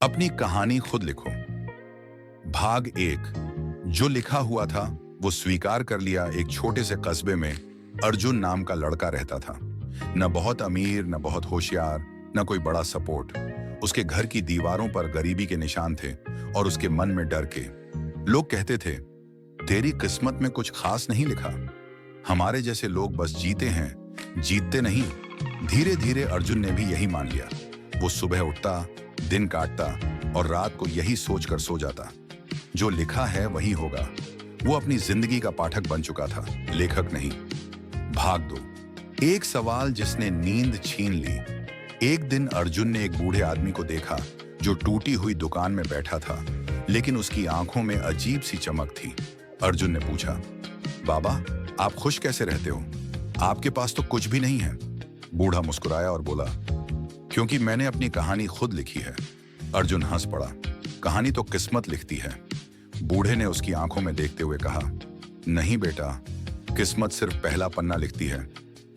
अपनी कहानी खुद लिखो। भाग एक। जो लिखा हुआ था वो स्वीकार कर लिया। एक छोटे से कस्बे में अर्जुन नाम का लड़का रहता था। न बहुत अमीर, न बहुत होशियार, न कोई बड़ा सपोर्ट। उसके घर की दीवारों पर गरीबी के निशान थे और उसके मन में डर के। लोग कहते थे, तेरी किस्मत में कुछ खास नहीं लिखा। हमारे जैसे लोग बस जीते हैं, जीतते नहीं। धीरे धीरे अर्जुन ने भी यही मान लिया। वो सुबह उठता, दिन काटता और रात को यही सोचकर सो जाता, जो लिखा है वही होगा। वो अपनी जिंदगी का पाठक बन चुका था, लेखक नहीं। भाग दो। एक सवाल जिसने नींद छीन ली। एक दिन अर्जुन ने एक बूढ़े आदमी को देखा जो टूटी हुई दुकान में बैठा था, लेकिन उसकी आंखों में अजीब सी चमक थी। अर्जुन ने पूछा, बाबा, आप खुश कैसे रहते हो? आपके पास तो कुछ भी नहीं है। बूढ़ा मुस्कुराया और बोला, क्योंकि मैंने अपनी कहानी खुद लिखी है। अर्जुन हंस पड़ा। कहानी तो किस्मत लिखती है। बूढ़े ने उसकी आंखों में देखते हुए कहा, नहीं बेटा, किस्मत सिर्फ पहला पन्ना लिखती है,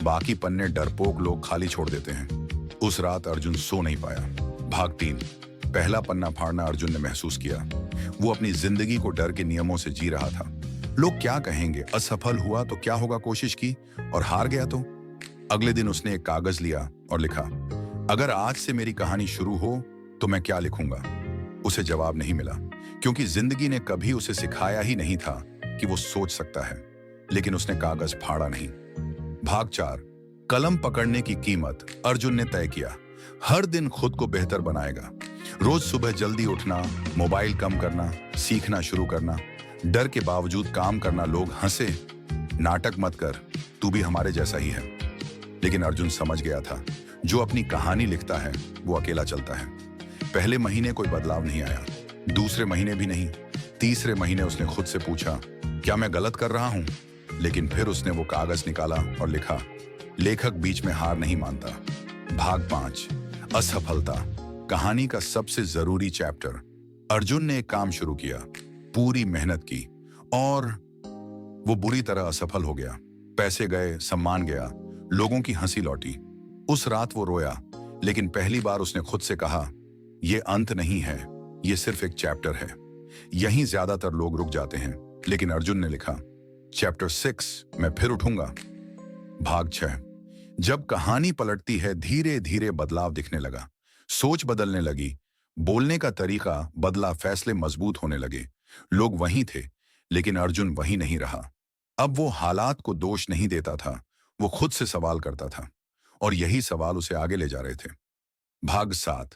बाकी पन्ने डरपोक लोग खाली छोड़ देते हैं। उस रात अर्जुन सो नहीं पाया। भाग 3। पहला पन्ना फाड़ना अर्जुन ने महसूस किया। वो अपनी जिंदगी को डर के नियमों से जी रहा था। लोग क्या कहेंगे, असफल हुआ तो क्या होगा, कोशिश की और हार गया तो? अगले दिन उसने एक कागज लिया और लिखा, अगर आज से मेरी कहानी शुरू हो तो मैं क्या लिखूंगा? उसे जवाब नहीं मिला, क्योंकि जिंदगी ने कभी उसे सिखाया ही नहीं था कि वो सोच सकता है। लेकिन उसने कागज फाड़ा नहीं। भाग 4। कलम पकड़ने की कीमत। अर्जुन ने तय किया, हर दिन खुद को बेहतर बनाएगा। रोज सुबह जल्दी उठना, मोबाइल कम करना, सीखना शुरू करना, डर के बावजूद काम करना। लोग हंसे, नाटक मत कर, तू भी हमारे जैसा ही है। लेकिन अर्जुन समझ गया था, जो अपनी कहानी लिखता है वो अकेला चलता है। पहले महीने कोई बदलाव नहीं आया, दूसरे महीने भी नहीं। तीसरे महीने उसने खुद से पूछा, क्या मैं गलत कर रहा हूं? लेकिन फिर उसने वो कागज निकाला और लिखा, लेखक बीच में हार नहीं मानता। भाग 5। असफलता। कहानी का सबसे जरूरी चैप्टर। अर्जुन ने एक काम शुरू किया, पूरी मेहनत की और वो बुरी तरह असफल हो गया। पैसे गए, सम्मान गया, लोगों की हंसी लौटी। उस रात वो रोया, लेकिन पहली बार उसने खुद से कहा, ये अंत नहीं है, ये सिर्फ एक चैप्टर है। यहीं ज्यादातर लोग रुक जाते हैं, लेकिन अर्जुन ने लिखा, चैप्टर 6, मैं फिर उठूंगा। भाग 6। जब कहानी पलटती है, धीरे धीरे बदलाव दिखने लगा। सोच बदलने लगी, बोलने का तरीका बदला, फैसले मजबूत होने लगे। लोग वहीं थे, लेकिन अर्जुन वहीं नहीं रहा। अब वो हालात को दोष नहीं देता था, वो खुद से सवाल करता था, और यही सवाल उसे आगे ले जा रहे थे। भाग 7।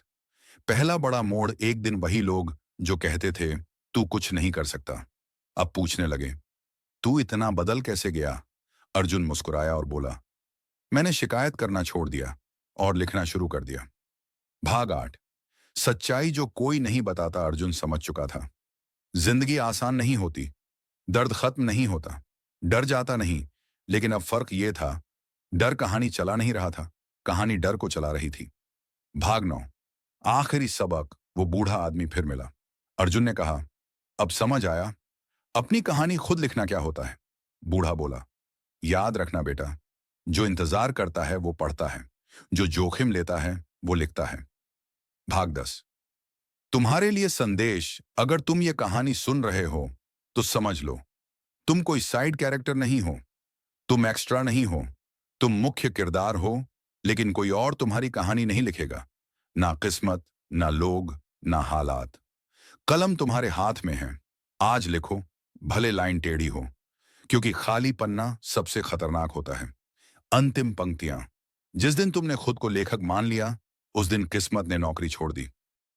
पहला बड़ा मोड़। एक दिन वही लोग जो कहते थे, तू कुछ नहीं कर सकता, अब पूछने लगे, तू इतना बदल कैसे गया? अर्जुन मुस्कुराया और बोला, मैंने शिकायत करना छोड़ दिया और लिखना शुरू कर दिया। भाग 8। सच्चाई जो कोई नहीं बताता। अर्जुन समझ चुका था, जिंदगी आसान नहीं होती, दर्द खत्म नहीं होता, डर जाता नहीं। लेकिन अब फर्क ये था, डर कहानी चला नहीं रहा था, कहानी डर को चला रही थी। भाग 9। आखिरी सबक। वो बूढ़ा आदमी फिर मिला। अर्जुन ने कहा, अब समझ आया, अपनी कहानी खुद लिखना क्या होता है? बूढ़ा बोला, याद रखना बेटा, जो इंतजार करता है वो पढ़ता है, जो जोखिम लेता है वो लिखता है। भाग 10। तुम्हारे लिए संदेश। अगर तुम ये कहानी सुन रहे हो तो समझ लो, तुम कोई साइड कैरेक्टर नहीं हो, तुम एक्स्ट्रा नहीं हो, तुम मुख्य किरदार हो। लेकिन कोई और तुम्हारी कहानी नहीं लिखेगा, ना किस्मत, ना लोग, ना हालात। कलम तुम्हारे हाथ में है, आज लिखो, भले लाइन टेढ़ी हो, क्योंकि खाली पन्ना सबसे खतरनाक होता है। अंतिम पंक्तियां। जिस दिन तुमने खुद को लेखक मान लिया, उस दिन किस्मत ने नौकरी छोड़ दी।